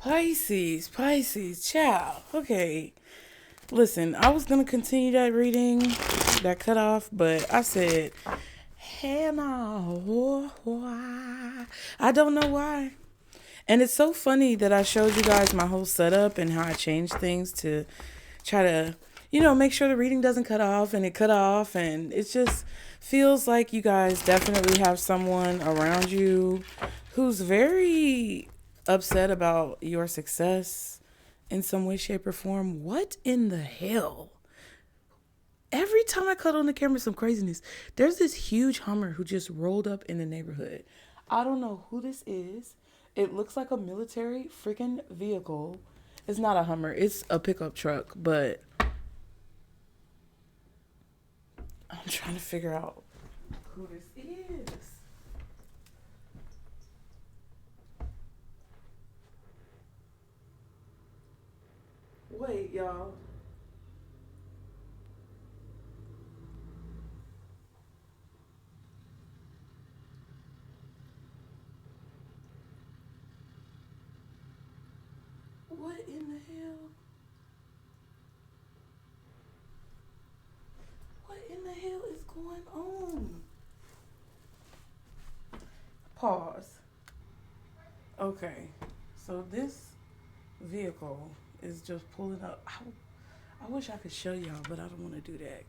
Pisces, child. Okay. Listen, I was going to continue that reading that cut off, but I said, hell no. Why? I don't know why. And it's so funny that I showed you guys my whole setup and how I changed things to try to, make sure the reading doesn't cut off, and it cut off. And it just feels like you guys definitely have someone around you who's very upset about your success in some way, shape, or form. What in the hell? Every time I cut on the camera, some craziness. There's this huge Hummer who just rolled up in the neighborhood. I don't know who this is. It looks like a military freaking vehicle. It's not a Hummer. It's a pickup truck, but I'm trying to figure out who this is. Wait, y'all. What in the hell? What in the hell is going on? Pause. Okay, so this vehicle is just pulling up. I wish I could show y'all, but I don't want to do that.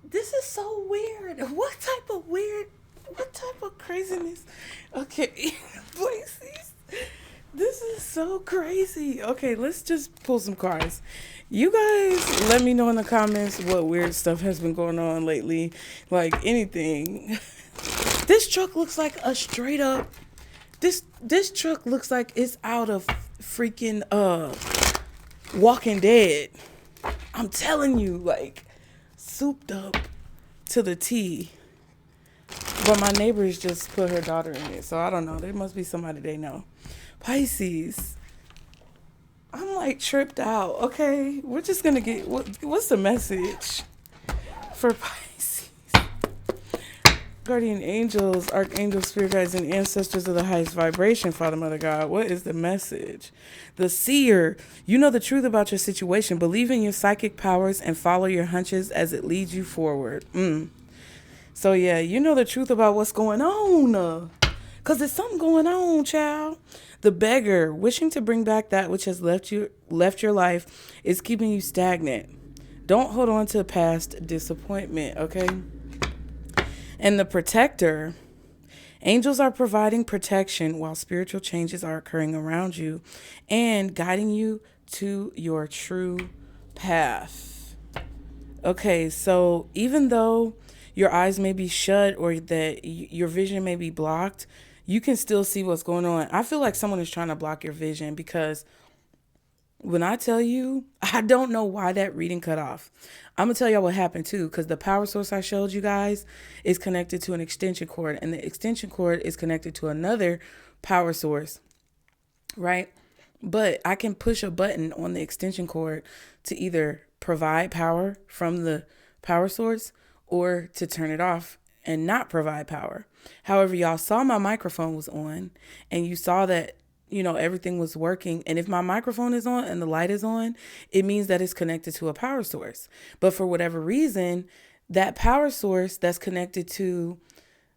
This is so weird. What type of craziness? Okay, Pisces. This is so crazy. Okay, let's just pull some cards. You guys let me know in the comments what weird stuff has been going on lately. Like anything. This truck looks like a straight up this truck looks like it's out of freaking Walking Dead. I'm telling you, like souped up to the T. But my neighbors just put her daughter in it, so I don't know. There must be somebody they know. Pisces. I'm like tripped out. Okay, we're just gonna get what's the message for Pisces? Guardian angels, archangels, spirit guides, and ancestors of the highest vibration, Father, Mother, God. What is the message? The seer. You know the truth about your situation. Believe in your psychic powers and follow your hunches as it leads you forward. So yeah, you know the truth about what's going on. Cause there's something going on, child. The beggar, wishing to bring back that which has left your life, is keeping you stagnant. Don't hold on to past disappointment, okay? And the protector, angels are providing protection while spiritual changes are occurring around you and guiding you to your true path. Okay, so even though your eyes may be shut or that your vision may be blocked, you can still see what's going on. I feel like someone is trying to block your vision because when I tell you, I don't know why that reading cut off. I'm going to tell y'all what happened too, because the power source I showed you guys is connected to an extension cord, and the extension cord is connected to another power source, right? But I can push a button on the extension cord to either provide power from the power source or to turn it off and not provide power. However, y'all saw my microphone was on and you saw that, everything was working. And if my microphone is on and the light is on, it means that it's connected to a power source. But for whatever reason, that power source that's connected to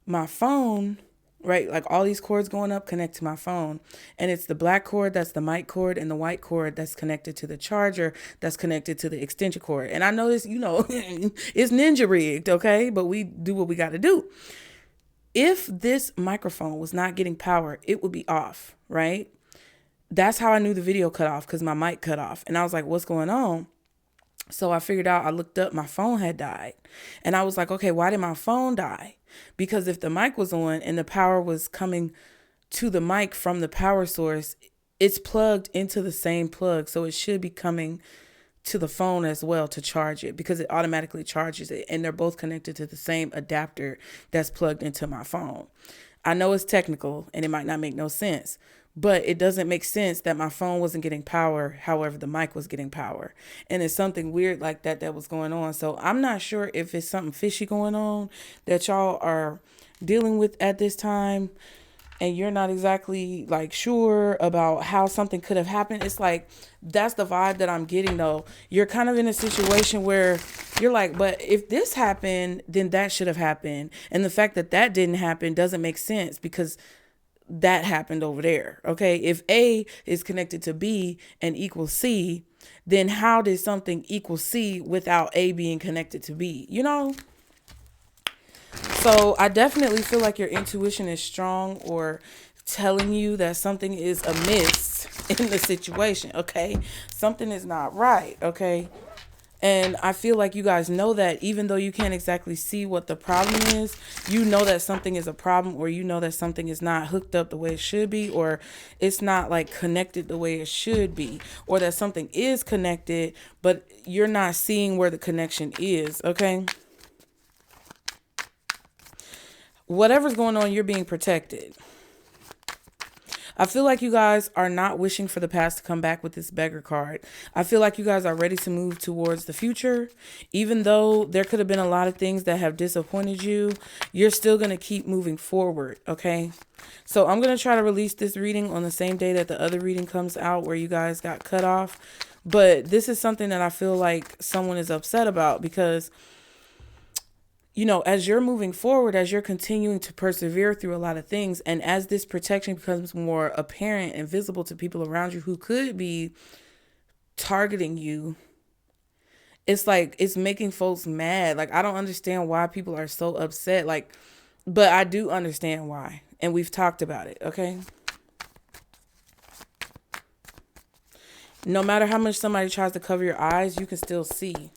my phone, right? Like all these cords going up connect to my phone. And it's the black cord, that's the mic cord, and the white cord that's connected to the charger, that's connected to the extension cord. And I know this, it's ninja rigged, okay? But we do what we got to do. If this microphone was not getting power, it would be off, right? That's how I knew the video cut off, because my mic cut off. And I was like, what's going on? So I figured out, I looked up, my phone had died. And I was like, okay, why did my phone die? Because if the mic was on and the power was coming to the mic from the power source, it's plugged into the same plug. So it should be coming to the phone as well to charge it, because it automatically charges it. And they're both connected to the same adapter that's plugged into my phone. I know it's technical and it might not make no sense, but it doesn't make sense that my phone wasn't getting power. However, the mic was getting power. And it's something weird like that was going on. So I'm not sure if it's something fishy going on that y'all are dealing with at this time. and you're not exactly like sure about how something could have happened. It's like, that's the vibe that I'm getting though. You're kind of in a situation where you're like, but if this happened, then that should have happened. And the fact that that didn't happen doesn't make sense because that happened over there. Okay. If A is connected to B and equals C, then how did something equal C without A being connected to B? You know? So I definitely feel like your intuition is strong or telling you that something is amiss in the situation. Okay. Something is not right. Okay. And I feel like you guys know that even though you can't exactly see what the problem is, you know that something is a problem, or you know that something is not hooked up the way it should be, or it's not like connected the way it should be, or that something is connected, but you're not seeing where the connection is. Okay. Whatever's going on, you're being protected. I feel like you guys are not wishing for the past to come back with this beggar card. I feel like you guys are ready to move towards the future. Even though there could have been a lot of things that have disappointed you, you're still going to keep moving forward, okay? So I'm going to try to release this reading on the same day that the other reading comes out where you guys got cut off. But this is something that I feel like someone is upset about because, you know, as you're moving forward, as you're continuing to persevere through a lot of things, and as this protection becomes more apparent and visible to people around you who could be targeting you, it's like it's making folks mad. Like, I don't understand why people are so upset. Like, but I do understand why. And we've talked about it, okay? No matter how much somebody tries to cover your eyes, you can still see.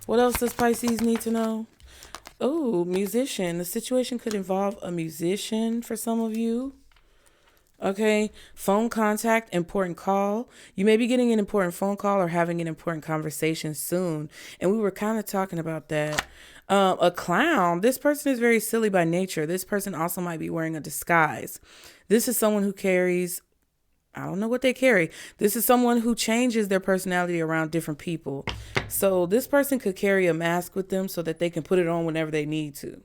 What else does Pisces need to know? Oh, musician. The situation could involve a musician for some of you. Okay. Phone contact, important call. You may be getting an important phone call or having an important conversation soon. And we were kind of talking about that. A clown. This person is very silly by nature. This person also might be wearing a disguise. This is someone who carries, I don't know what they carry. This is someone who changes their personality around different people. So this person could carry a mask with them so that they can put it on whenever they need to.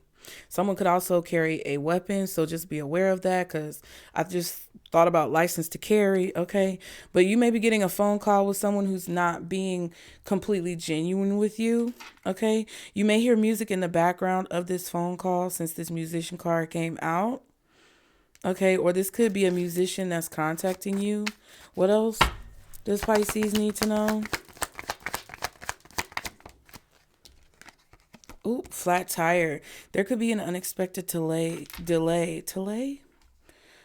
Someone could also carry a weapon. So just be aware of that, because I just thought about license to carry. Okay. But you may be getting a phone call with someone who's not being completely genuine with you. Okay. You may hear music in the background of this phone call since this musician card came out. Okay, or this could be a musician that's contacting you. What else does Pisces need to know? Ooh, flat tire. There could be an unexpected delay.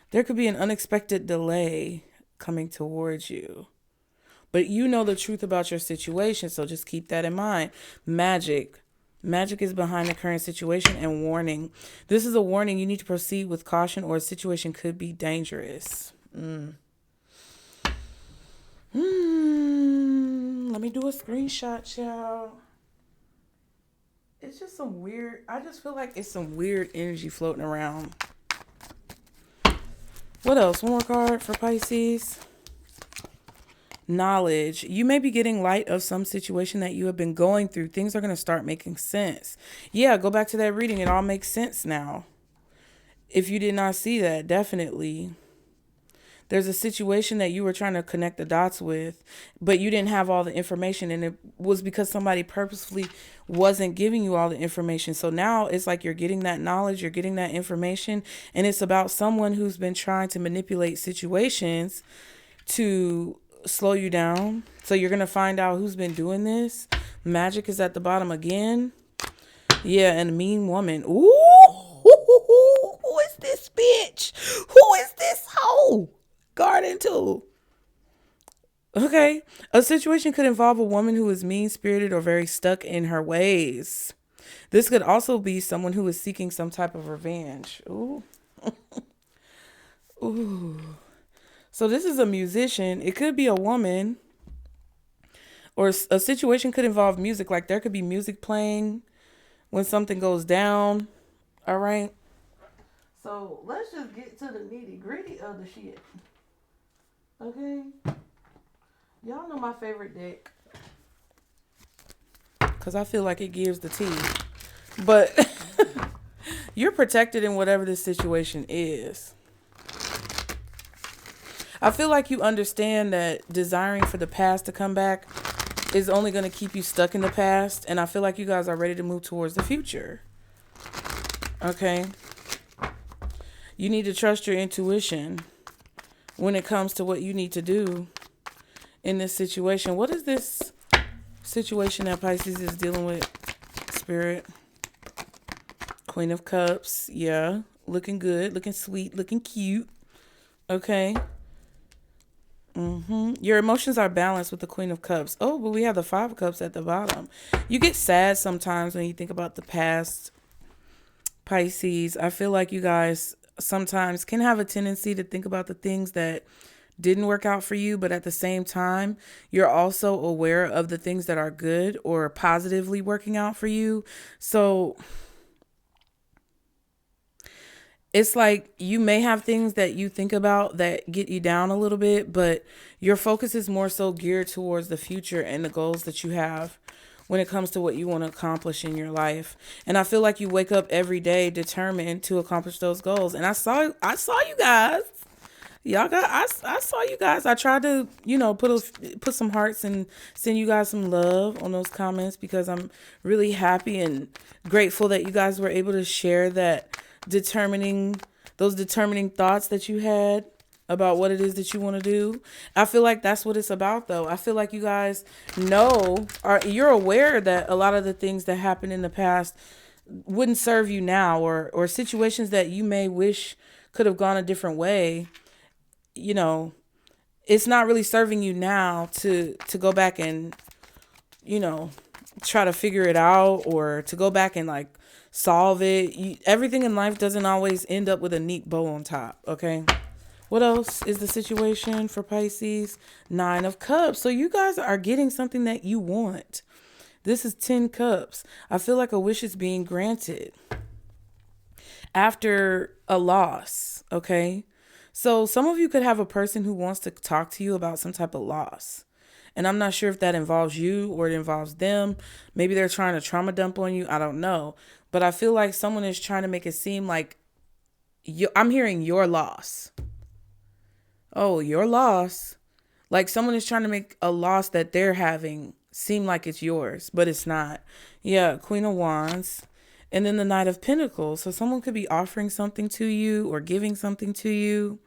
There could be an unexpected delay coming towards you. But you know the truth about your situation, so just keep that in mind. Magic. Magic is behind the current situation and warning. This is a warning. You need to proceed with caution or a situation could be dangerous. Let me do a screenshot, y'all. It's just some weird, I just feel like it's some weird energy floating around. What else? One more card for Pisces. Knowledge. You may be getting light of some situation that you have been going through. Things are going to start making sense. Yeah, go back to that reading. It all makes sense now. If you did not see that, definitely. There's a situation that you were trying to connect the dots with, but you didn't have all the information, and it was because somebody purposefully wasn't giving you all the information. So now it's like you're getting that knowledge, you're getting that information, and it's about someone who's been trying to manipulate situations to slow you down. So you're going to find out who's been doing this. Magic is at the bottom again. Yeah, and a mean woman. Ooh, who is this bitch? Who is this hoe? Garden tool. Okay. A situation could involve a woman who is mean-spirited or very stuck in her ways. This could also be someone who is seeking some type of revenge. Ooh. Ooh. So this is a musician. It could be a woman, or a situation could involve music. Like there could be music playing when something goes down. All right. So let's just get to the nitty gritty of the shit. Okay. Y'all know my favorite deck, because I feel like it gives the tea. But you're protected in whatever this situation is. I feel like you understand that desiring for the past to come back is only going to keep you stuck in the past. And I feel like you guys are ready to move towards the future. Okay. You need to trust your intuition when it comes to what you need to do in this situation. What is this situation that Pisces is dealing with, Spirit? Queen of Cups. Yeah. Looking good, looking sweet, looking cute. Okay. Your emotions are balanced with the Queen of Cups. Oh, but we have the Five of Cups at the bottom. You get sad sometimes when you think about the past, Pisces. I feel like you guys sometimes can have a tendency to think about the things that didn't work out for you, but at the same time, you're also aware of the things that are good or positively working out for you. So it's like you may have things that you think about that get you down a little bit, but your focus is more so geared towards the future and the goals that you have when it comes to what you want to accomplish in your life. And I feel like you wake up every day determined to accomplish those goals. And I saw you guys. I saw you guys. I tried to, put some hearts and send you guys some love on those comments because I'm really happy and grateful that you guys were able to share those determining thoughts that you had about what it is that you want to do. I feel like that's what it's about, though. I feel like you guys you're aware that a lot of the things that happened in the past wouldn't serve you now, or situations that you may wish could have gone a different way. It's not really serving you now to go back and, try to figure it out, or to go back and like solve it. Everything in life doesn't always end up with a neat bow on top. Okay. What else is the situation for Pisces? 9 of Cups. So you guys are getting something that you want. This is 10 Cups. I feel like a wish is being granted after a loss. Okay. So some of you could have a person who wants to talk to you about some type of loss. And I'm not sure if that involves you or it involves them. Maybe they're trying to trauma dump on you. I don't know. But I feel like someone is trying to make it seem like I'm hearing your loss. Oh, your loss. Like someone is trying to make a loss that they're having seem like it's yours, but it's not. Yeah, Queen of Wands. And then the Knight of Pentacles. So someone could be offering something to you or giving something to you.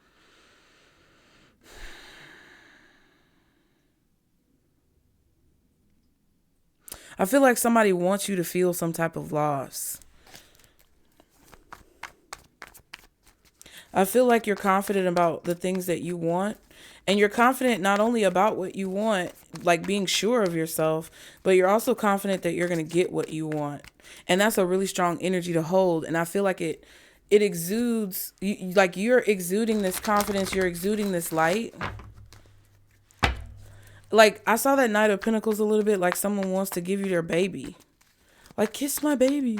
I feel like somebody wants you to feel some type of loss. I feel like you're confident about the things that you want. And you're confident not only about what you want, like being sure of yourself, but you're also confident that you're going to get what you want. And that's a really strong energy to hold. And I feel like it exudes, like you're exuding this confidence, you're exuding this light. Like I saw that Knight of Pentacles a little bit like someone wants to give you their baby. Like, kiss my baby.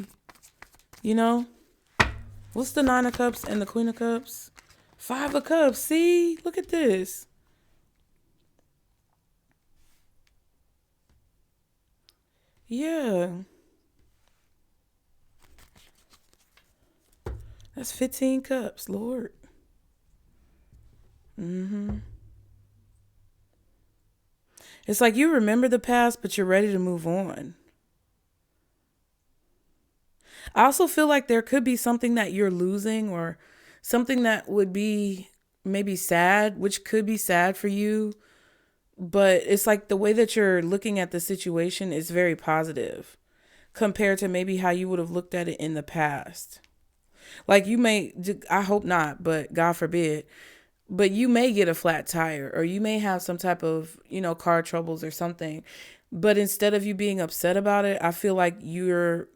What's the 9 of Cups and the Queen of Cups? 5 of Cups. See? Look at this. Yeah. That's 15 cups, Lord. It's like you remember the past, but you're ready to move on. I also feel like there could be something that you're losing or something that would be maybe sad, which could be sad for you. But it's like the way that you're looking at the situation is very positive compared to maybe how you would have looked at it in the past. Like you may, I hope not, but God forbid, but you may get a flat tire or you may have some type of, car troubles or something. But instead of you being upset about it, I feel like you're,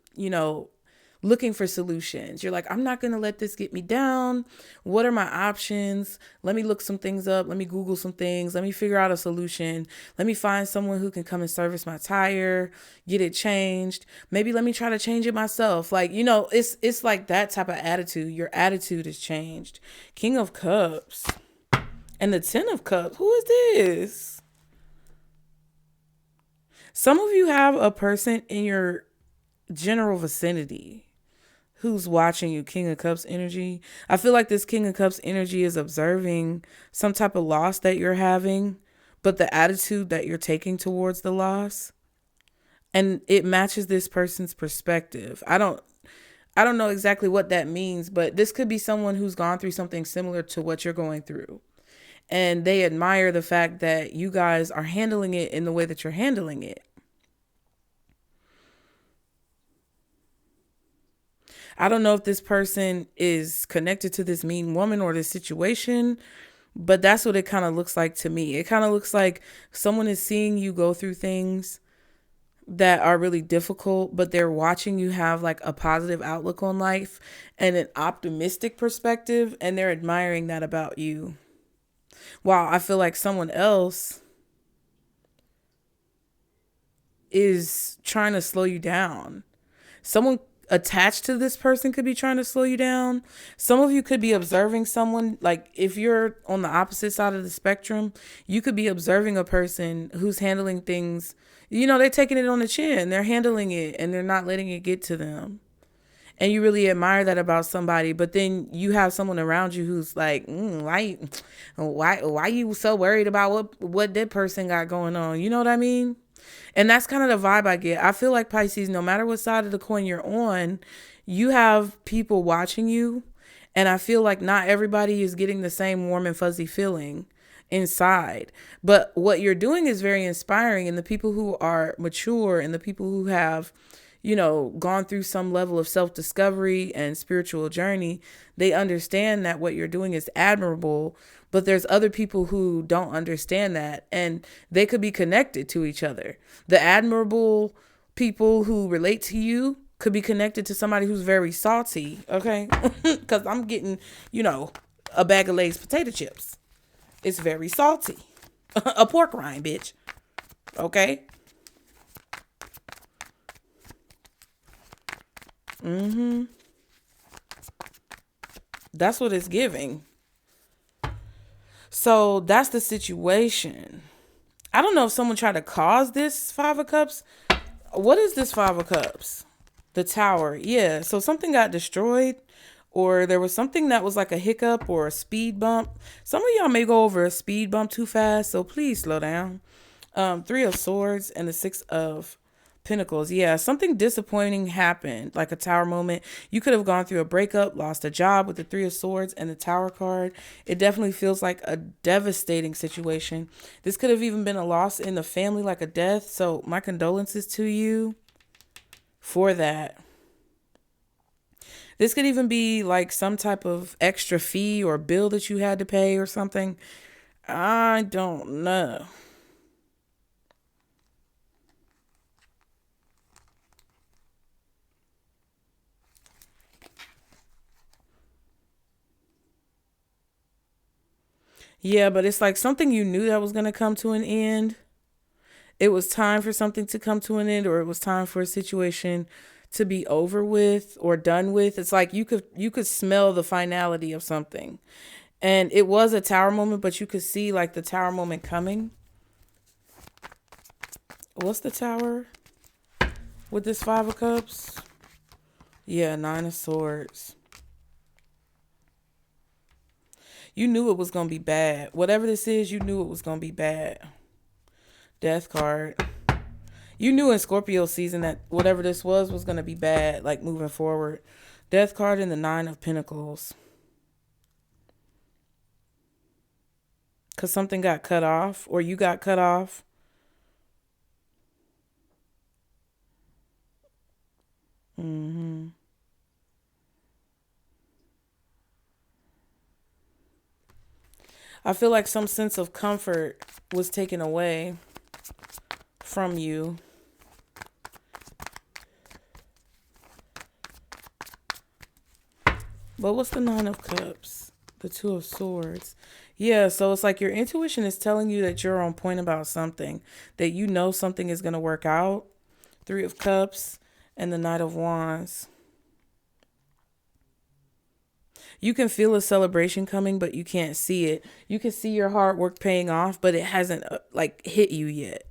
looking for solutions. You're like, I'm not going to let this get me down. What are my options? Let me look some things up. Let me Google some things. Let me figure out a solution. Let me find someone who can come and service my tire, get it changed. Maybe let me try to change it myself. Like, it's like that type of attitude. Your attitude is changed. King of Cups and the 10 of Cups. Who is this? Some of you have a person in your general vicinity. Who's watching you? King of Cups energy. I feel like this King of Cups energy is observing some type of loss that you're having, but the attitude that you're taking towards the loss, and it matches this person's perspective. I don't know exactly what that means, but this could be someone who's gone through something similar to what you're going through. And they admire the fact that you guys are handling it in the way that you're handling it. I don't know if this person is connected to this mean woman or this situation, but that's what it kind of looks like to me. It kind of looks like someone is seeing you go through things that are really difficult, but they're watching you have like a positive outlook on life and an optimistic perspective, and they're admiring that about you. While I feel like someone else is trying to slow you down. Someone attached to this person could be trying to slow you down. Some of you could be observing someone, like if you're on the opposite side of the spectrum, you could be observing a person who's handling things, they're taking it on the chin. They're handling it and they're not letting it get to them. And you really admire that about somebody, but then you have someone around you who's like, why you so worried about what that person got going on? You know what I mean? And that's kind of the vibe I get. I feel like Pisces, no matter what side of the coin you're on, you have people watching you. And I feel like not everybody is getting the same warm and fuzzy feeling inside. But what you're doing is very inspiring. And the people who are mature and the people who have, gone through some level of self-discovery and spiritual journey, they understand that what you're doing is admirable. But there's other people who don't understand that, and they could be connected to each other. The admirable people who relate to you could be connected to somebody who's very salty, okay? Because I'm getting, a bag of Lay's potato chips. It's very salty. A pork rind, bitch. Okay? That's what it's giving. So that's the situation. I don't know if someone tried to cause this Five of Cups. What is this Five of Cups? The Tower. Yeah. So something got destroyed, or there was something that was like a hiccup or a speed bump. Some of y'all may go over a speed bump too fast, so please slow down. Three of Swords and the Six of Pentacles. Yeah, something disappointing happened, like a Tower moment. You could have gone through a breakup, lost a job with the Three of Swords and the Tower card. It definitely feels like a devastating situation. This could have even been a loss in the family, like a death. So my condolences to you for that. This could even be like some type of extra fee or bill that you had to pay or something. I don't know. Yeah, but it's like something you knew that was going to come to an end. It was time for something to come to an end, or it was time for a situation to be over with or done with. It's like you could smell the finality of something. And it was a Tower moment, but you could see like the Tower moment coming. What's the Tower with this Five of Cups? Yeah, Nine of Swords. You knew it was going to be bad. Whatever this is, you knew it was going to be bad. Death card. You knew in Scorpio season that whatever this was going to be bad, like moving forward. Death card and the Nine of Pentacles. Because something got cut off, or you got cut off. I feel like some sense of comfort was taken away from you. But what's the Nine of Cups? The Two of Swords. Yeah, so it's like your intuition is telling you that you're on point about something, that you know something is going to work out. Three of Cups and the Knight of Wands. You can feel a celebration coming, but you can't see it. You can see your hard work paying off, but it hasn't like hit you yet.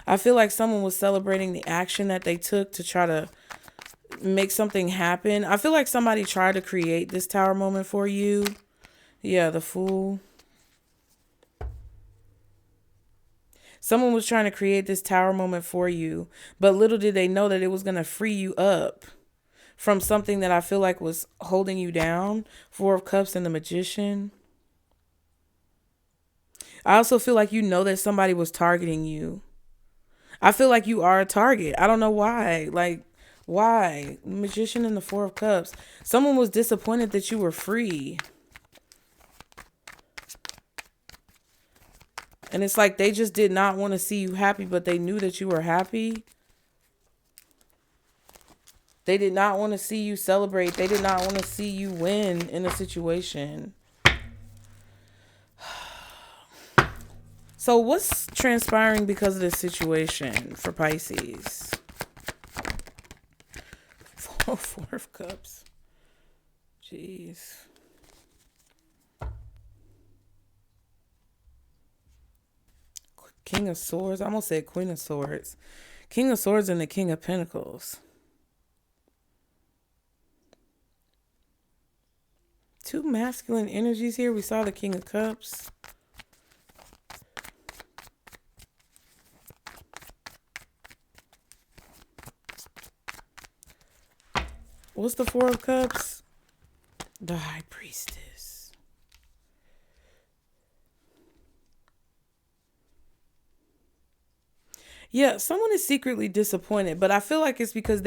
I feel like someone was celebrating the action that they took to try to make something happen. I feel like somebody tried to create this tower moment for you. Yeah, the Fool. Someone was trying to create this tower moment for you, but little did they know that it was going to free you up from something that I feel like was holding you down. Four of Cups and the Magician. I also feel like you know that somebody was targeting you. I feel like you are a target. I don't know why. Like, why? Magician and the Four of Cups. Someone was disappointed that you were free. And it's like they just did not want to see you happy, but they knew that you were happy. They did not want to see you celebrate. They did not want to see you win in a situation. So what's transpiring because of this situation for Pisces? Four of Cups. Jeez. King of Swords. I almost said Queen of Swords. King of Swords and the King of Pentacles. Two masculine energies here. We saw the King of Cups. What's the Four of Cups? The High Priestess. Yeah, someone is secretly disappointed, but I feel like it's because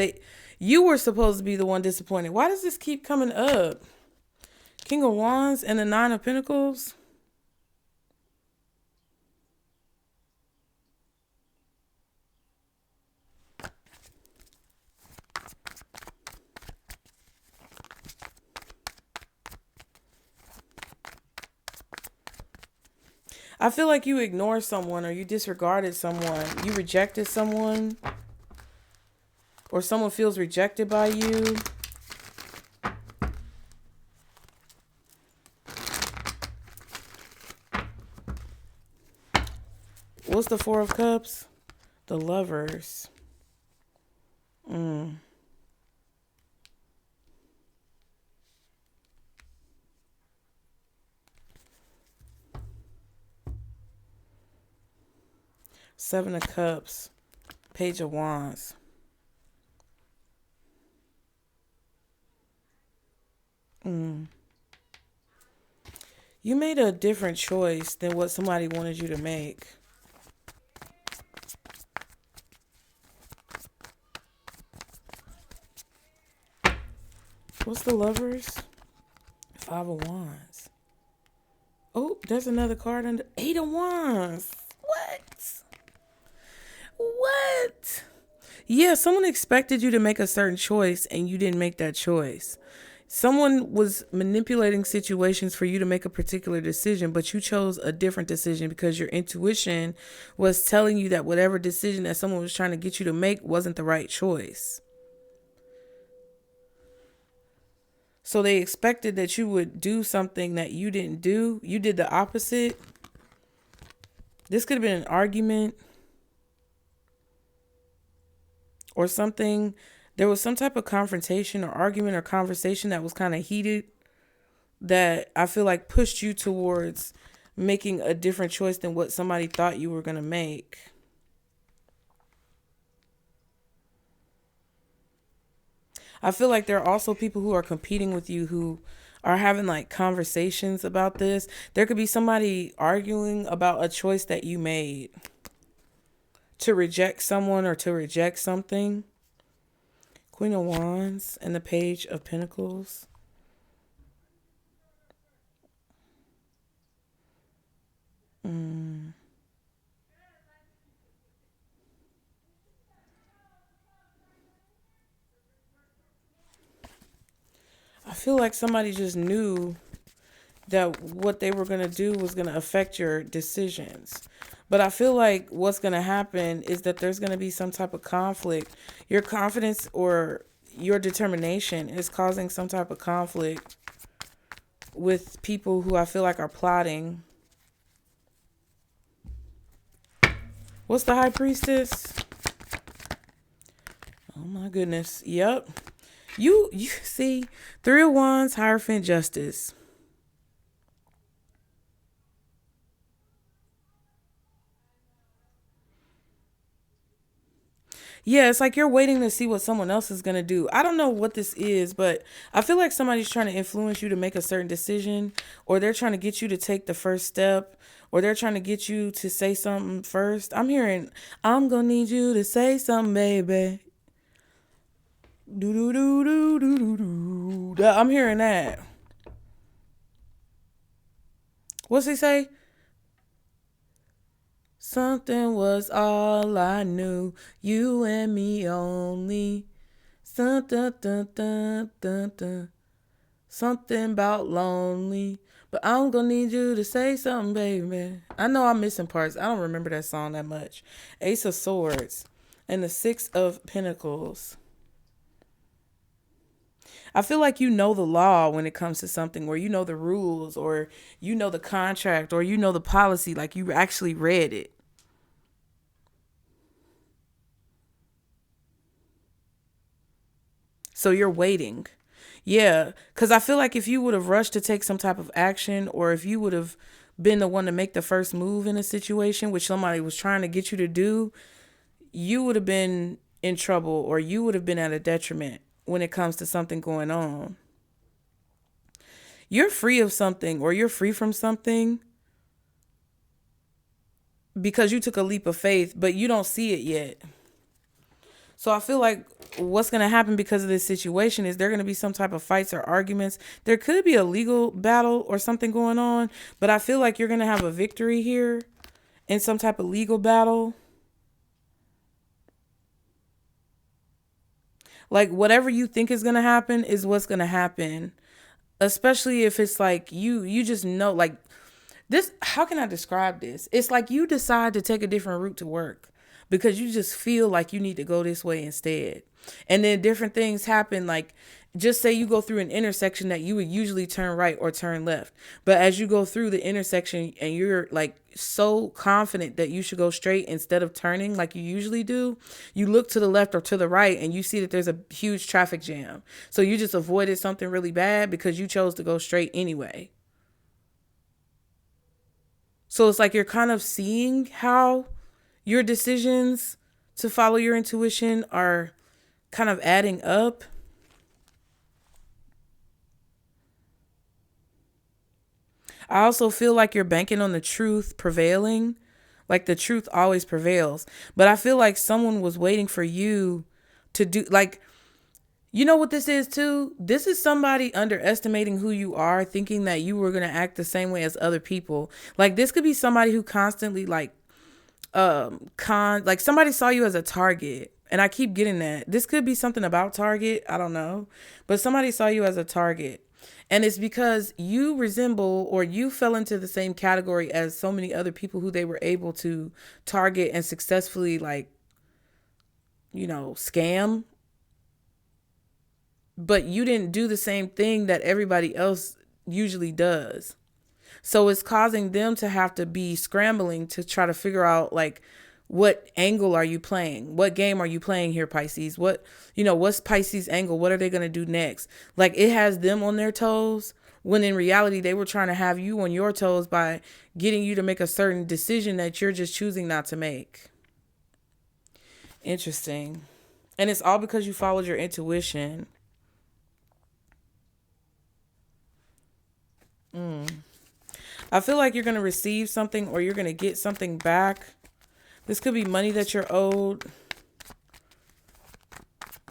you were supposed to be the one disappointed. Why does this keep coming up? King of Wands and the Nine of Pentacles. I feel like you ignored someone or you disregarded someone. You rejected someone. Or someone feels rejected by you. What's the Four of Cups? The Lovers. Seven of Cups. Page of Wands. You made a different choice than what somebody wanted you to make. What's the Lovers? Five of Wands. Oh, there's another card under Eight of Wands. What? Yeah, someone expected you to make a certain choice and you didn't make that choice. Someone was manipulating situations for you to make a particular decision, but you chose a different decision because your intuition was telling you that whatever decision that someone was trying to get you to make wasn't the right choice. So they expected that you would do something that you didn't do. You did the opposite. This could have been an argument or something. There was some type of confrontation or argument or conversation that was kind of heated that I feel like pushed you towards making a different choice than what somebody thought you were going to make. I feel like there are also people who are competing with you who are having like conversations about this. There could be somebody arguing about a choice that you made to reject someone or to reject something. Queen of Wands and the Page of Pentacles. I feel like somebody just knew that what they were going to do was going to affect your decisions. But I feel like what's going to happen is that there's going to be some type of conflict. Your confidence or your determination is causing some type of conflict with people who I feel like are plotting. What's the High Priestess? Oh my goodness. Yep. You see, Three of Wands, Hierophant, Justice. Yeah, it's like you're waiting to see what someone else is going to do. I don't know what this is, but I feel like somebody's trying to influence you to make a certain decision, or they're trying to get you to take the first step, or they're trying to get you to say something first. I'm hearing, I'm going to need you to say something, baby. Do do do do do do do. I'm hearing that. What's he say? Something was all I knew, you and me only. Something about lonely. But I'm gonna need you to say something, baby. I know I'm missing parts. I don't remember that song that much. Ace of Swords and the Six of Pentacles. I feel like you know the law when it comes to something, or you know the rules, or you know the contract, or you know the policy, like you actually read it. So you're waiting. Yeah, because I feel like if you would have rushed to take some type of action, or if you would have been the one to make the first move in a situation which somebody was trying to get you to do, you would have been in trouble, or you would have been at a detriment when it comes to something going on. You're free of something, or you're free from something because you took a leap of faith, but you don't see it yet. So I feel like what's going to happen because of this situation is there going to be some type of fights or arguments. There could be a legal battle or something going on, but I feel like you're going to have a victory here in some type of legal battle. Like whatever you think is going to happen is what's going to happen. Especially if it's like you just know, like this, how can I describe this? It's like you decide to take a different route to work because you just feel like you need to go this way instead. And then different things happen, like just say you go through an intersection that you would usually turn right or turn left. But as you go through the intersection and you're like so confident that you should go straight instead of turning like you usually do, you look to the left or to the right and you see that there's a huge traffic jam. So you just avoided something really bad because you chose to go straight anyway. So it's like you're kind of seeing how your decisions to follow your intuition are kind of adding up. I also feel like you're banking on the truth prevailing. Like the truth always prevails. But I feel like someone was waiting for you to do, like, you know what this is too? This is somebody underestimating who you are, thinking that you were going to act the same way as other people. Like this could be somebody who constantly like somebody saw you as a target. And I keep getting that. This could be something about Target. I don't know. But somebody saw you as a target. And it's because you resemble, or you fell into the same category as so many other people who they were able to target and successfully, like, you know, scam. But you didn't do the same thing that everybody else usually does. So it's causing them to have to be scrambling to try to figure out, like, what angle are you playing? What game are you playing here, Pisces? What's Pisces' angle? What are they going to do next? Like it has them on their toes when in reality they were trying to have you on your toes by getting you to make a certain decision that you're just choosing not to make. Interesting. And it's all because you followed your intuition. I feel like you're going to receive something, or you're going to get something back. This could be money that you're owed.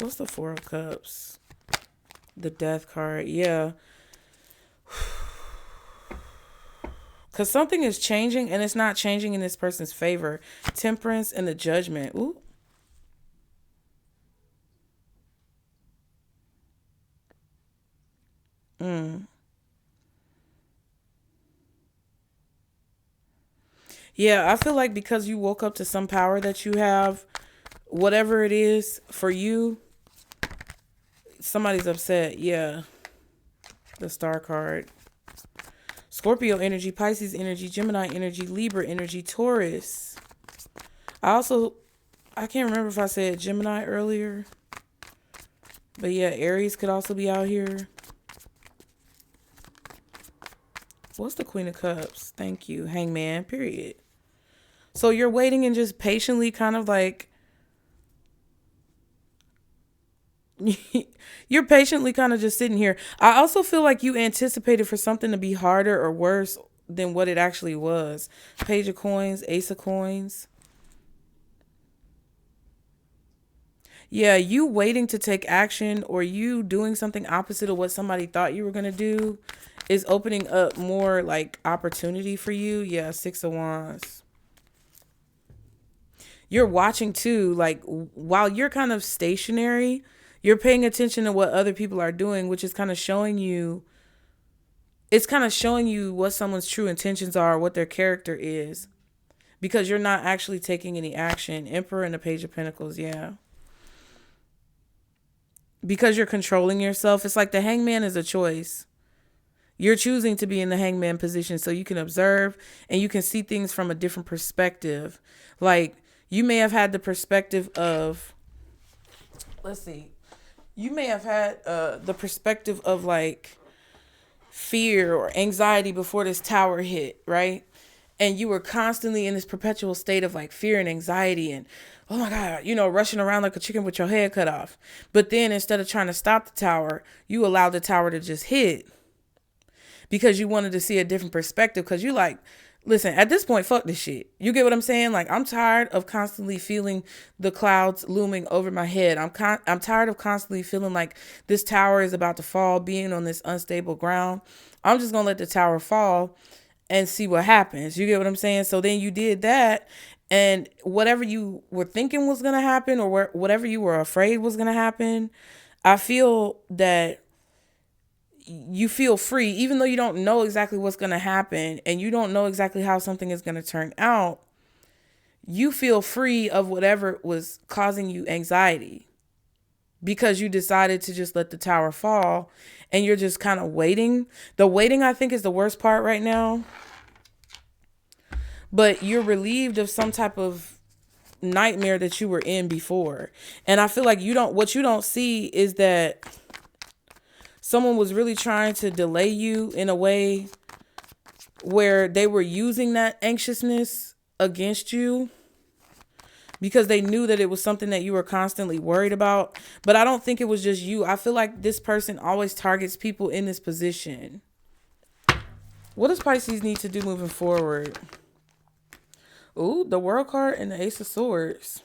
What's the Four of Cups? The Death card. Yeah. Because something is changing, and it's not changing in this person's favor. Temperance and the Judgment. Ooh. Yeah, I feel like because you woke up to some power that you have, whatever it is for you, somebody's upset. Yeah. The Star card. Scorpio energy, Pisces energy, Gemini energy, Libra energy, Taurus. I can't remember if I said Gemini earlier. But yeah, Aries could also be out here. What's the Queen of Cups? Thank you. Hangman, period. So you're waiting and just patiently kind of like... you're patiently kind of just sitting here. I also feel like you anticipated for something to be harder or worse than what it actually was. Page of Coins, Ace of Coins. Yeah, you waiting to take action or you doing something opposite of what somebody thought you were going to do is opening up more like opportunity for you. Yeah, Six of Wands. You're watching too, like while you're kind of stationary, you're paying attention to what other people are doing, which is kind of showing you, it's kind of showing you what someone's true intentions are, what their character is, because you're not actually taking any action. Emperor and the Page of Pentacles, yeah. Because you're controlling yourself. It's like the Hangman is a choice. You're choosing to be in the Hangman position so you can observe and you can see things from a different perspective. Like you may have had the perspective of, let's see, you may have had the perspective of like fear or anxiety before this tower hit, right? And you were constantly in this perpetual state of like fear and anxiety and, oh my God, you know, rushing around like a chicken with your head cut off. But then instead of trying to stop the tower, you allowed the tower to just hit because you wanted to see a different perspective. Because you like, listen, at this point, fuck this shit. You get what I'm saying? Like, I'm tired of constantly feeling the clouds looming over my head. I'm tired of constantly feeling like this tower is about to fall, being on this unstable ground. I'm just going to let the tower fall and see what happens. You get what I'm saying? So then you did that. And whatever you were thinking was going to happen or whatever you were afraid was going to happen, I feel that you feel free, even though you don't know exactly what's going to happen and you don't know exactly how something is going to turn out. You feel free of whatever was causing you anxiety because you decided to just let the tower fall and you're just kind of waiting. The waiting, I think, is the worst part right now. But you're relieved of some type of nightmare that you were in before. And I feel like what you don't see is that someone was really trying to delay you in a way where they were using that anxiousness against you because they knew that it was something that you were constantly worried about. But I don't think it was just you. I feel like this person always targets people in this position. What does Pisces need to do moving forward? Ooh, the World card and the Ace of Swords.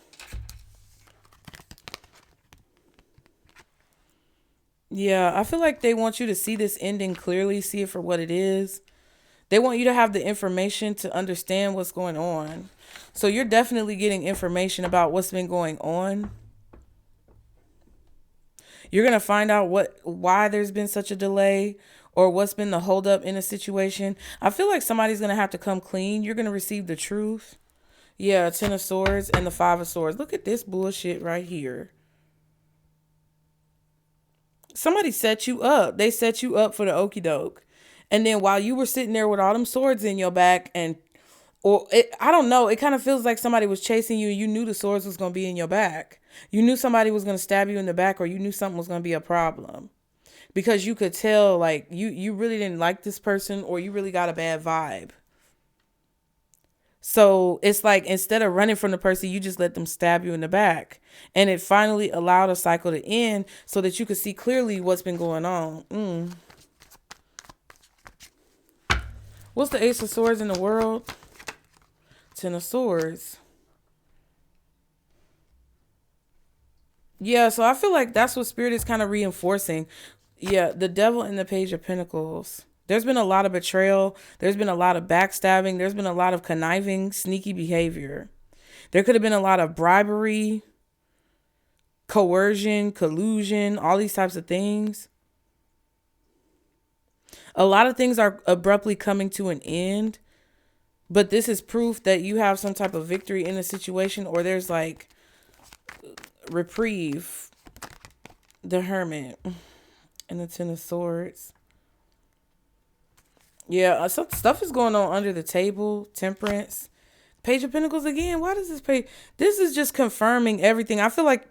Yeah, I feel like they want you to see this ending clearly, see it for what it is. They want you to have the information to understand what's going on. So you're definitely getting information about what's been going on. You're going to find out why there's been such a delay or what's been the holdup in a situation. I feel like somebody's going to have to come clean. You're going to receive the truth. Yeah, Ten of Swords and the Five of Swords. Look at this bullshit right here. Somebody set you up. They set you up for the okie doke. And then while you were sitting there with all them swords in your back I don't know, it kind of feels like somebody was chasing you. You knew the swords was going to be in your back. You knew somebody was going to stab you in the back or you knew something was going to be a problem. Because you could tell like you really didn't like this person or you really got a bad vibe. So it's like instead of running from the person, you just let them stab you in the back. And it finally allowed a cycle to end so that you could see clearly what's been going on. What's the Ace of Swords in the world? Ten of Swords. Yeah, so I feel like that's what Spirit is kind of reinforcing. Yeah, the Devil and the Page of Pentacles. There's been a lot of betrayal. There's been a lot of backstabbing. There's been a lot of conniving, sneaky behavior. There could have been a lot of bribery, coercion, collusion, all these types of things. A lot of things are abruptly coming to an end. But this is proof that you have some type of victory in a situation or there's like reprieve. The Hermit and the Ten of Swords. Yeah, some stuff is going on under the table. Temperance. Page of Pentacles again. Why does this page? This is just confirming everything. I feel like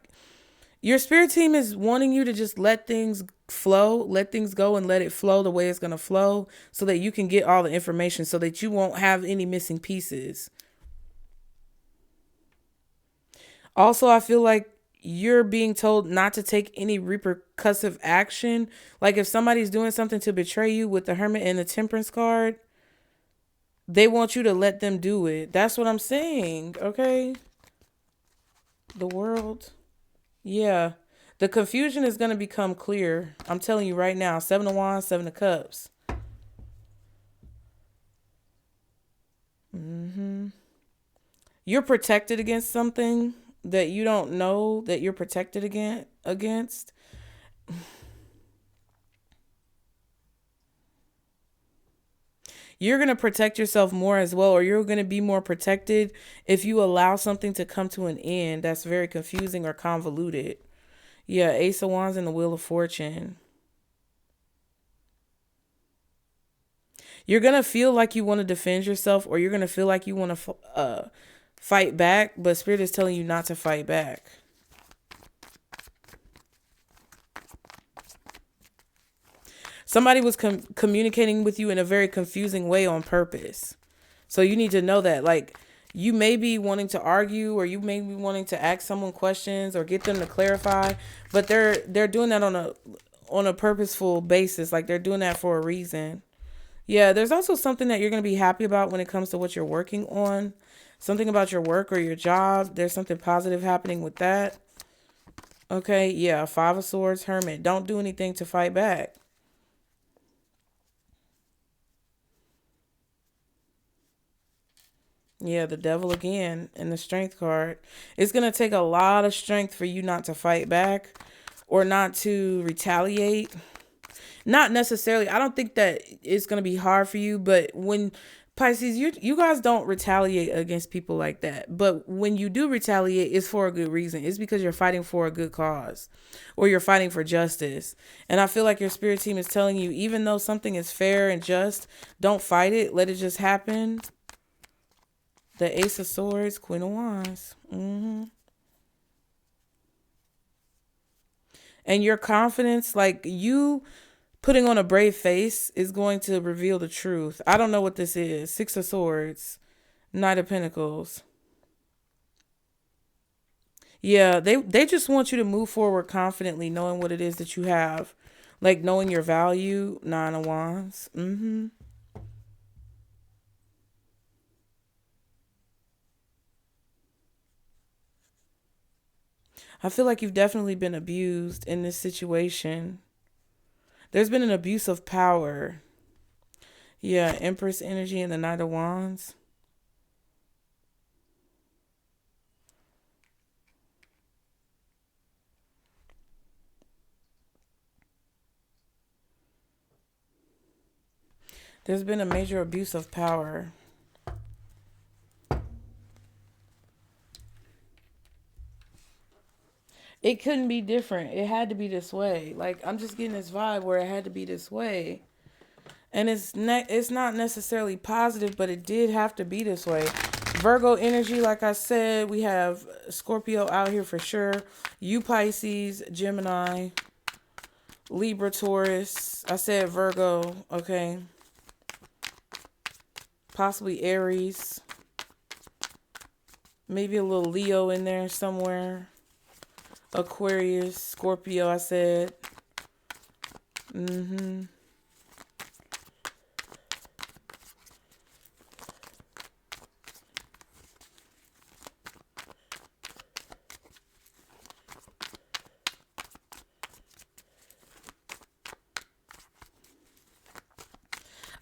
your spirit team is wanting you to just let things flow, let things go and let it flow the way it's going to flow so that you can get all the information so that you won't have any missing pieces. Also, I feel like you're being told not to take any repercussive action. Like if somebody's doing something to betray you with the Hermit and the Temperance card, they want you to let them do it. That's what I'm saying. Okay. The World. Yeah. The confusion is going to become clear. I'm telling you right now. 7 of Wands, 7 of Cups. You're protected against something that you don't know that you're protected against. You're going to protect yourself more as well, or you're going to be more protected if you allow something to come to an end that's very confusing or convoluted. Yeah, Ace of Wands and the Wheel of Fortune. You're going to feel like you want to defend yourself, or you're going to feel like you want to fight back, but Spirit is telling you not to fight back. Somebody was communicating with you in a very confusing way on purpose. So you need to know that, like, you may be wanting to argue, or you may be wanting to ask someone questions or get them to clarify, but they're doing that on a purposeful basis. Like they're doing that for a reason. Yeah, there's also something that you're going to be happy about when it comes to what you're working on. Something about your work or your job. There's something positive happening with that. Okay, yeah, 5 of Swords, Hermit. Don't do anything to fight back. Yeah, the Devil again and the Strength card. It's going to take a lot of strength for you not to fight back or not to retaliate. Not necessarily. I don't think that it's going to be hard for you, but when Pisces, you guys don't retaliate against people like that. But when you do retaliate, it's for a good reason. It's because you're fighting for a good cause or you're fighting for justice. And I feel like your spirit team is telling you, even though something is fair and just, don't fight it. Let it just happen. The Ace of Swords, Queen of Wands. And your confidence, like you putting on a brave face, is going to reveal the truth. I don't know what this is. 6 of Swords, Knight of Pentacles. Yeah, they just want you to move forward confidently, knowing what it is that you have. Like knowing your value. 9 of Wands. I feel like you've definitely been abused in this situation. There's been an abuse of power. Yeah, Empress energy and the Knight of Wands. There's been a major abuse of power. It couldn't be different. It had to be this way. Like, I'm just getting this vibe where it had to be this way. And it's not necessarily positive, but it did have to be this way. Virgo energy, like I said, we have Scorpio out here for sure. You Pisces, Gemini, Libra, Taurus. I said Virgo, okay. Possibly Aries. Maybe a little Leo in there somewhere. Aquarius, Scorpio, I said.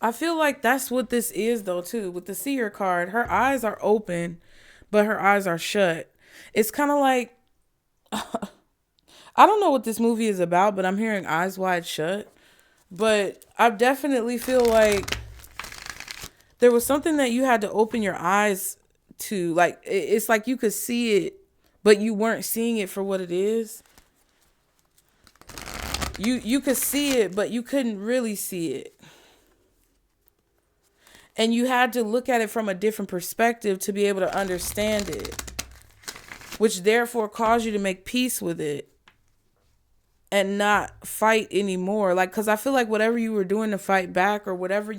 I feel like that's what this is though too. With the Seer card, her eyes are open, but her eyes are shut. It's kind of like, I don't know what this movie is about, but I'm hearing Eyes Wide Shut. But I definitely feel like there was something that you had to open your eyes to. Like, it's like you could see it, but you weren't seeing it for what it is. You could see it, but you couldn't really see it. And you had to look at it from a different perspective to be able to understand it, which therefore caused you to make peace with it and not fight anymore. Like, because I feel like whatever you were doing to fight back, or whatever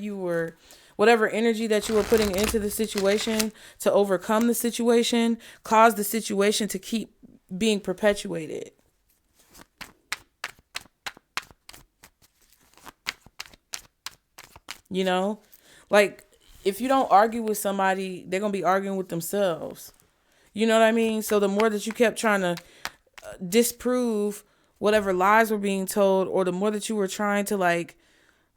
energy that you were putting into the situation to overcome the situation, caused the situation to keep being perpetuated. You know, like, if you don't argue with somebody, they're going to be arguing with themselves. You know what I mean? So the more that you kept trying to disprove whatever lies were being told, or the more that you were trying to like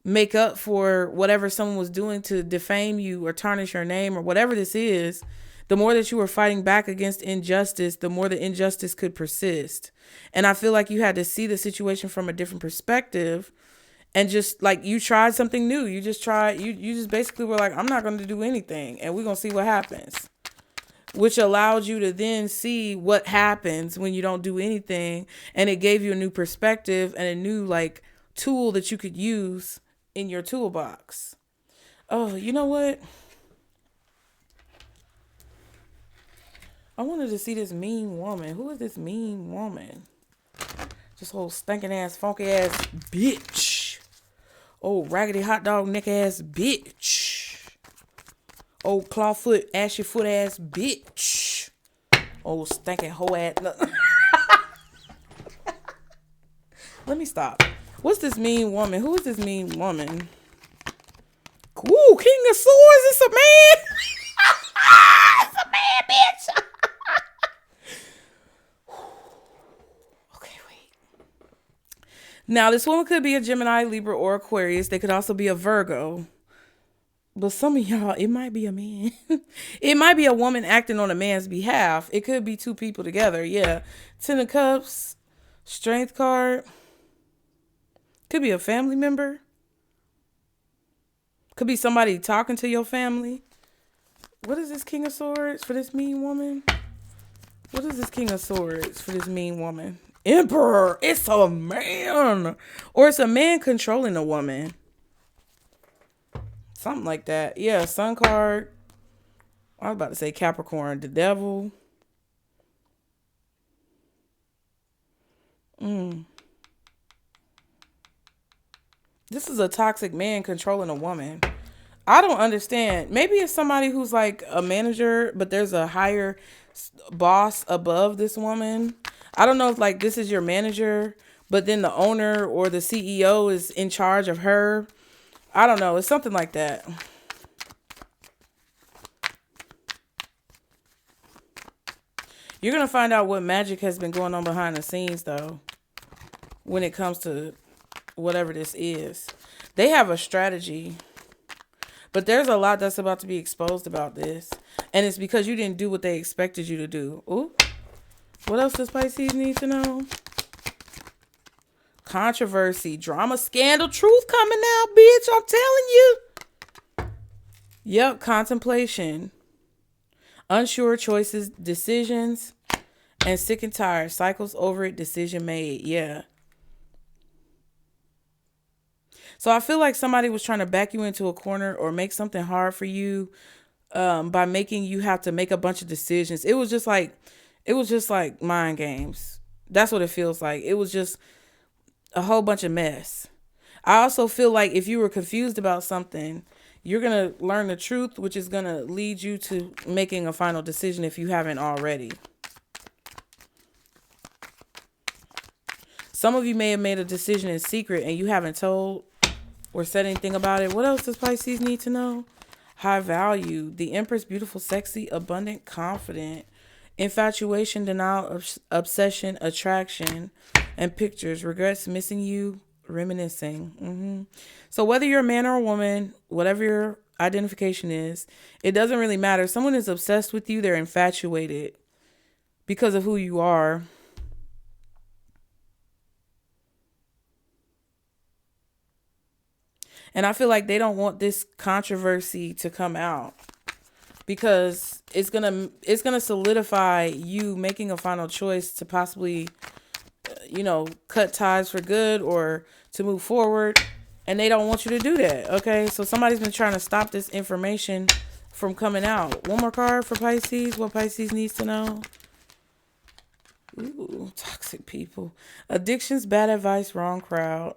make up for whatever someone was doing to defame you or tarnish your name or whatever this is, the more that you were fighting back against injustice, the more the injustice could persist. And I feel like you had to see the situation from a different perspective. And just like, you tried something new. You just basically were like, I'm not going to do anything, and we're going to see what happens. Which allowed you to then see what happens when you don't do anything. And it gave you a new perspective and a new like tool that you could use in your toolbox. Oh, you know what? I wanted to see this mean woman. Who is this mean woman? This whole stinking ass, funky ass bitch. Oh, raggedy hot dog neck ass bitch. Oh, clawfoot, ashy foot ass bitch. Oh, stinking hoe ass. Let me stop. What's this mean woman? Who is this mean woman? Ooh, King of Swords. It's a man. It's a man, bitch. Okay, wait. Now, this woman could be a Gemini, Libra, or Aquarius. They could also be a Virgo. But some of y'all, it might be a man. It might be a woman acting on a man's behalf. It could be two people together. Yeah. 10 of Cups. Strength card. Could be a family member. Could be somebody talking to your family. What is this King of Swords for this mean woman? What is this King of Swords for this mean woman? Emperor. It's a man. Or it's a man controlling a woman. Something like that. Yeah, Sun card. I was about to say Capricorn. The Devil. This is a toxic man controlling a woman. I don't understand. Maybe it's somebody who's like a manager, but there's a higher boss above this woman. I don't know if like this is your manager, but then the owner or the CEO is in charge of her. I don't know. It's something like that. You're going to find out what magic has been going on behind the scenes, though, when it comes to whatever this is. They have a strategy, but there's a lot that's about to be exposed about this. And it's because you didn't do what they expected you to do. Ooh. What else does Pisces need to know? Controversy, drama, scandal, truth coming out, bitch. I'm telling you. Yep, contemplation. Unsure choices, decisions, and sick and tired. Cycles over it, decision made. Yeah. So I feel like somebody was trying to back you into a corner or make something hard for you by making you have to make a bunch of decisions. It was just like mind games. That's what it feels like. It was just a whole bunch of mess. I also feel like if you were confused about something, you're going to learn the truth, which is going to lead you to making a final decision if you haven't already. Some of you may have made a decision in secret and you haven't told or said anything about it. What else does Pisces need to know? High value. The Empress, beautiful, sexy, abundant, confident. Infatuation, denial, obsession, attraction, and pictures. Regrets, missing you, reminiscing. So whether you're a man or a woman, whatever your identification is, it doesn't really matter. Someone is obsessed with you. They're infatuated because of who you are. And I feel like they don't want this controversy to come out because it's gonna solidify you making a final choice to possibly, cut ties for good or to move forward. And they don't want you to do that. Okay. So somebody's been trying to stop this information from coming out. One more card for Pisces. What Pisces needs to know. Ooh, toxic people. Addictions, bad advice, wrong crowd.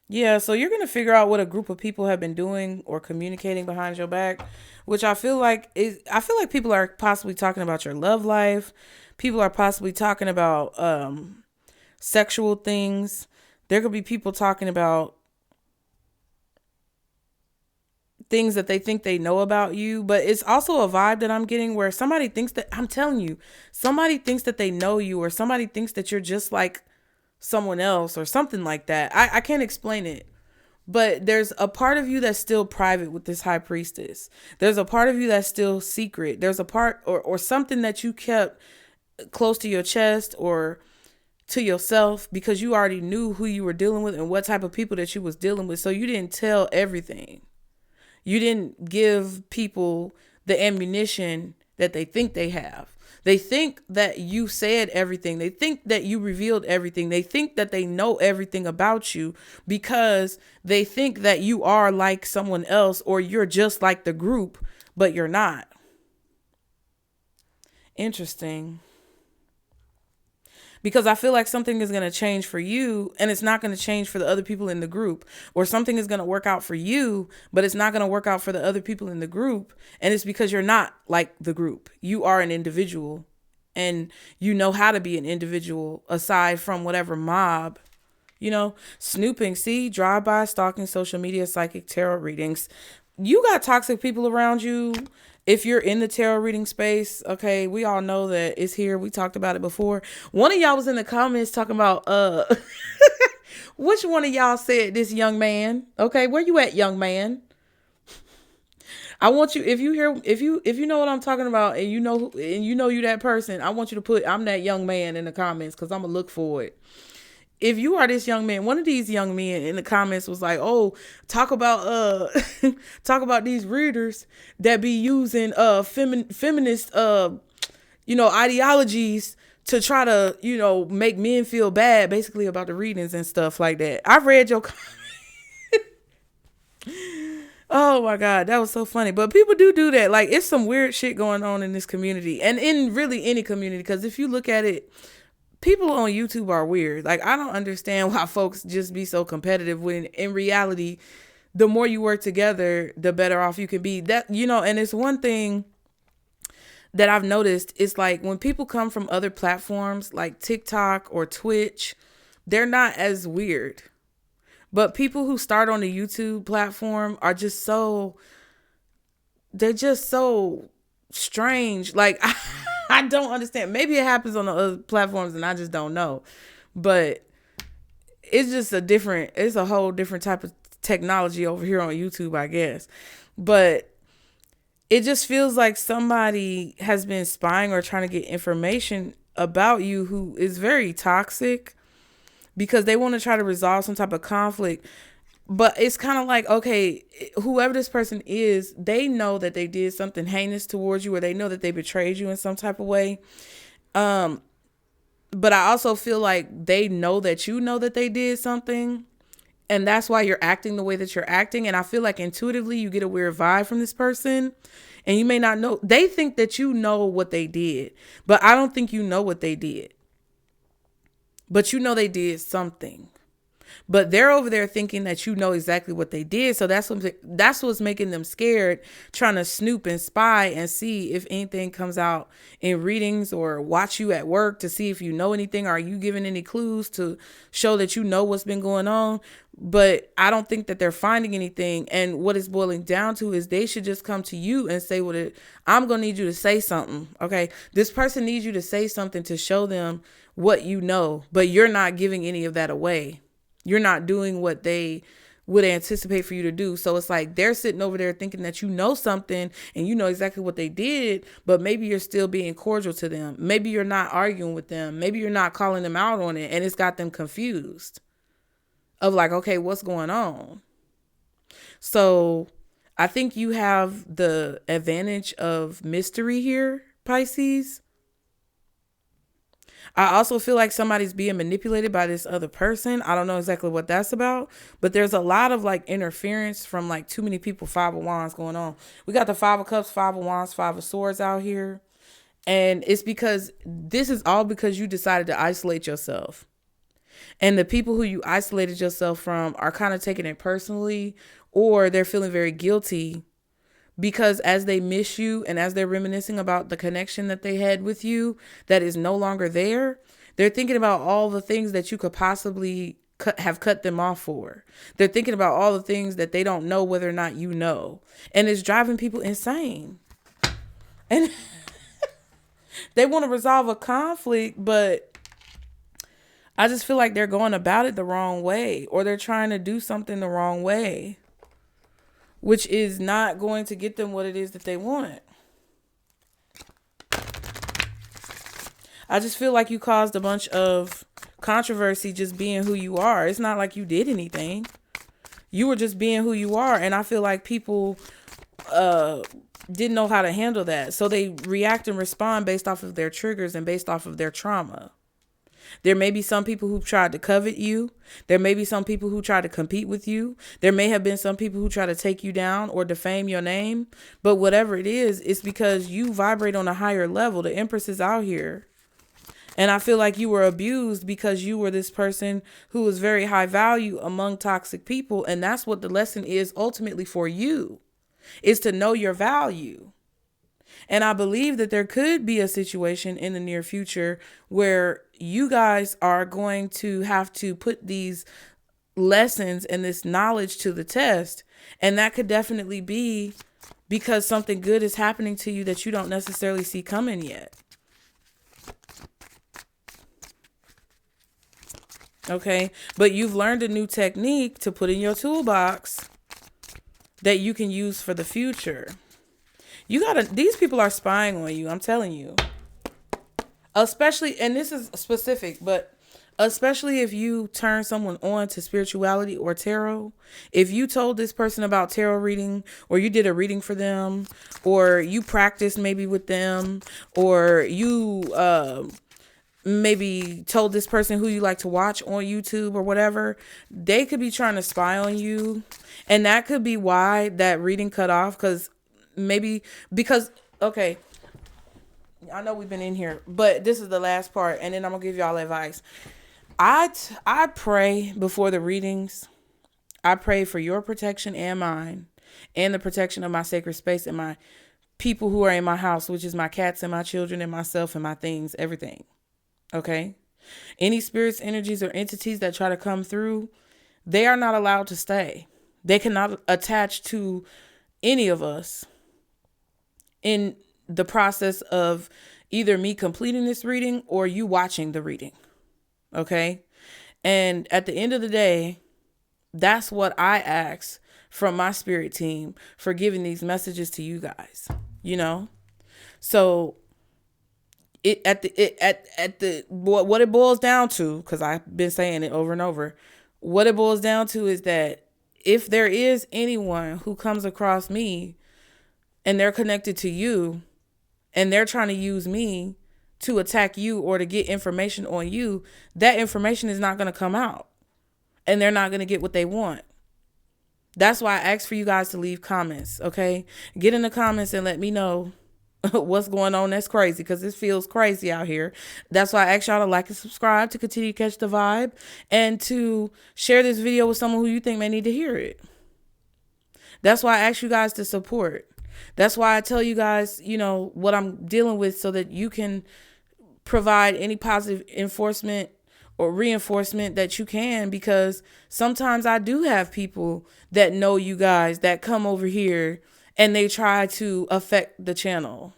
Yeah, so you're going to figure out what a group of people have been doing or communicating behind your back, which I feel like people are possibly talking about your love life. People are possibly talking about sexual things. There could be people talking about things that they think they know about you, but it's also a vibe that I'm getting where somebody thinks that, I'm telling you, somebody thinks that they know you, or somebody thinks that you're just like someone else or something like that. I can't explain it. But there's a part of you that's still private with this high priestess. There's a part of you that's still secret. There's a part or something that you kept close to your chest or to yourself because you already knew who you were dealing with and what type of people that you was dealing with. So you didn't tell everything. You didn't give people the ammunition that they think they have. They think that you said everything. They think that you revealed everything. They think that they know everything about you because they think that you are like someone else or you're just like the group, but you're not. Interesting. Because I feel like something is going to change for you and it's not going to change for the other people in the group, or something is going to work out for you, but it's not going to work out for the other people in the group. And it's because you're not like the group. You are an individual and you know how to be an individual aside from whatever mob, snooping, see, drive-by, stalking, social media, psychic, tarot readings. You got toxic people around you. If you're in the tarot reading space, okay, we all know that it's here. We talked about it before. One of y'all was in the comments talking about which one of y'all said this young man? Okay, where you at, young man? I want you, if you know what I'm talking about and you know you that person, I want you to put I'm that young man in the comments because I'm gonna look for it. If you are this young man, one of these young men in the comments was like, "Oh, talk about talk about these readers that be using feminist ideologies to try to make men feel bad, basically about the readings and stuff like that." I read your Oh my God, that was so funny. But people do that. Like, it's some weird shit going on in this community and in really any community, because if you look at it, people on YouTube are weird. Like, I don't understand why folks just be so competitive when in reality, the more you work together, the better off you can be. And it's one thing that I've noticed. It's like when people come from other platforms like TikTok or Twitch, they're not as weird. But people who start on the YouTube platform are they're just so strange. Like, I don't understand. Maybe it happens on the other platforms and I just don't know. But it's just it's a whole different type of technology over here on YouTube, I guess. But it just feels like somebody has been spying or trying to get information about you who is very toxic because they want to try to resolve some type of conflict. But it's kind of like, okay, whoever this person is, they know that they did something heinous towards you, or they know that they betrayed you in some type of way. But I also feel like they know that you know that they did something, and that's why you're acting the way that you're acting. And I feel like intuitively you get a weird vibe from this person, and you may not know. They think that you know what they did, but I don't think you know what they did. But you know they did something. But they're over there thinking that you know exactly what they did. So that's what's making them scared, trying to snoop and spy and see if anything comes out in readings, or watch you at work to see if you know anything. Are you giving any clues to show that you know what's been going on? But I don't think that they're finding anything. And what it's boiling down to is they should just come to you and say, I'm going to need you to say something. Okay. This person needs you to say something to show them what you know, but you're not giving any of that away. You're not doing what they would anticipate for you to do. So it's like they're sitting over there thinking that you know something and you know exactly what they did, but maybe you're still being cordial to them. Maybe you're not arguing with them. Maybe you're not calling them out on it, and it's got them confused of like, okay, what's going on? So I think you have the advantage of mystery here, Pisces. I also feel like somebody's being manipulated by this other person. I don't know exactly what that's about, but there's a lot of like interference from like too many people, Five of Wands going on. We got the Five of Cups, Five of Wands, Five of Swords out here. And it's because this is all because you decided to isolate yourself. And the people who you isolated yourself from are kind of taking it personally, or they're feeling very guilty because as they miss you and as they're reminiscing about the connection that they had with you that is no longer there, they're thinking about all the things that you could possibly have cut them off for. They're thinking about all the things that they don't know whether or not you know. And it's driving people insane. And they want to resolve a conflict, but I just feel like they're going about it the wrong way, or they're trying to do something the wrong way, which is not going to get them what it is that they want. I just feel like you caused a bunch of controversy just being who you are. It's not like you did anything. You were just being who you are. And I feel like people didn't know how to handle that. So they react and respond based off of their triggers and based off of their trauma. There may be some people who tried to covet you. There may be some people who try to compete with you. There may have been some people who try to take you down or defame your name. But whatever it is, it's because you vibrate on a higher level. The Empress is out here. And I feel like you were abused because you were this person who was very high value among toxic people. And that's what the lesson is ultimately for you, is to know your value. And I believe that there could be a situation in the near future where you guys are going to have to put these lessons and this knowledge to the test. And that could definitely be because something good is happening to you that you don't necessarily see coming yet. Okay, but you've learned a new technique to put in your toolbox that you can use for the future. These people are spying on you, I'm telling you. Especially, and this is specific, but especially if you turn someone on to spirituality or tarot. If you told this person about tarot reading, or you did a reading for them, or you practiced maybe with them, or you maybe told this person who you like to watch on YouTube or whatever, they could be trying to spy on you. And that could be why that reading cut off, okay, I know we've been in here, but this is the last part, and then I'm gonna give y'all advice. I pray before the readings. I pray for your protection and mine, and the protection of my sacred space and my people who are in my house, which is my cats and my children and myself and my things, everything. Okay? Any spirits, energies, or entities that try to come through, they are not allowed to stay. They cannot attach to any of us in the process of either me completing this reading or you watching the reading. Okay? And at the end of the day, that's what I ask from my spirit team for giving these messages to you guys, you know? So what it boils down to, because I've been saying it over and over, what it boils down to is that if there is anyone who comes across me and they're connected to you and they're trying to use me to attack you or to get information on you, that information is not going to come out and they're not going to get what they want. That's why I ask for you guys to leave comments. Okay. Get in the comments and let me know what's going on. That's crazy, because this feels crazy out here. That's why I ask y'all to like and subscribe to continue to catch the vibe, and to share this video with someone who you think may need to hear it. That's why I ask you guys to support. That's why I tell you guys, what I'm dealing with, so that you can provide any positive enforcement or reinforcement that you can, because sometimes I do have people that know you guys that come over here and they try to affect the channel.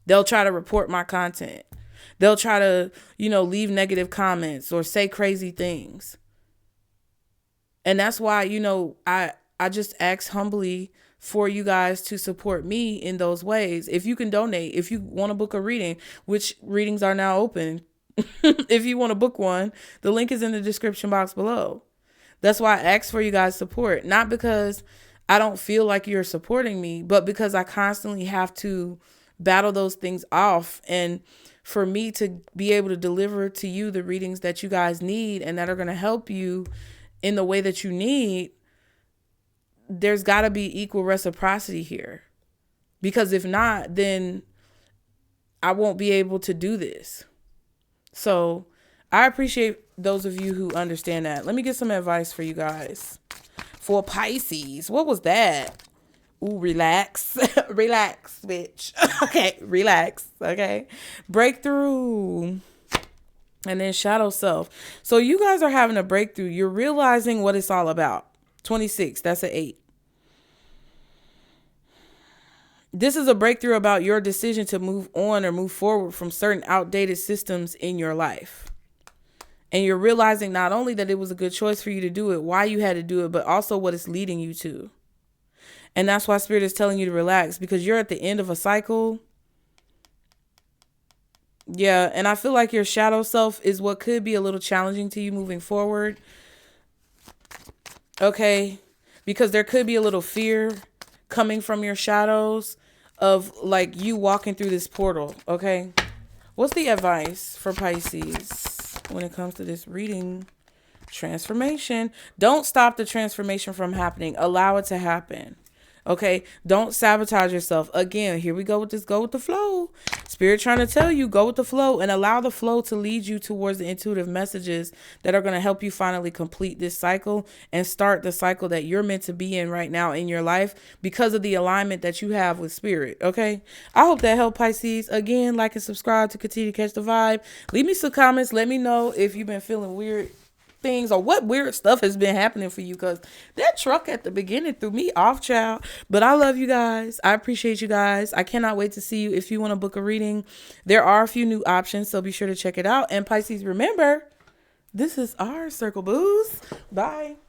They'll try to report my content. They'll try to, leave negative comments or say crazy things. And that's why, I just ask humbly for you guys to support me in those ways. If you can donate, if you want to book a reading, which readings are now open. If you want to book one, the link is in the description box below. That's why I ask for you guys' support. Not because I don't feel like you're supporting me, but because I constantly have to battle those things off and for me to be able to deliver to you the readings that you guys need and that are going to help you in the way that you need, there's got to be equal reciprocity here. Because if not, then I won't be able to do this. So I appreciate those of you who understand that. Let me get some advice for you guys. For Pisces, what was that? Ooh, relax. Relax, bitch. Okay, relax. Okay. Breakthrough. And then shadow self. So you guys are having a breakthrough. You're realizing what it's all about. 26, that's an 8. This is a breakthrough about your decision to move on or move forward from certain outdated systems in your life. And you're realizing not only that it was a good choice for you to do it, why you had to do it, but also what it's leading you to. And that's why Spirit is telling you to relax, because you're at the end of a cycle. Yeah, and I feel like your shadow self is what could be a little challenging to you moving forward. Okay, because there could be a little fear coming from your shadows of like you walking through this portal. Okay, what's the advice for Pisces when it comes to this reading? Transformation. Don't stop the transformation from happening. Allow it to happen. Okay, don't sabotage yourself. Again, here we go with this go with the flow. Spirit trying to tell you go with the flow and allow the flow to lead you towards the intuitive messages that are going to help you finally complete this cycle and start the cycle that you're meant to be in right now in your life because of the alignment that you have with Spirit. Okay, I hope that helped, Pisces. Again, like and subscribe to continue to catch the vibe. Leave me some comments. Let me know if you've been feeling weird things or what weird stuff has been happening for you, because that truck at the beginning threw me off, child. But I love you guys. I appreciate you guys. I cannot wait to see you. If you want to book a reading, there are a few new options, so be sure to check it out. And Pisces, remember, this is our circle, booze. Bye.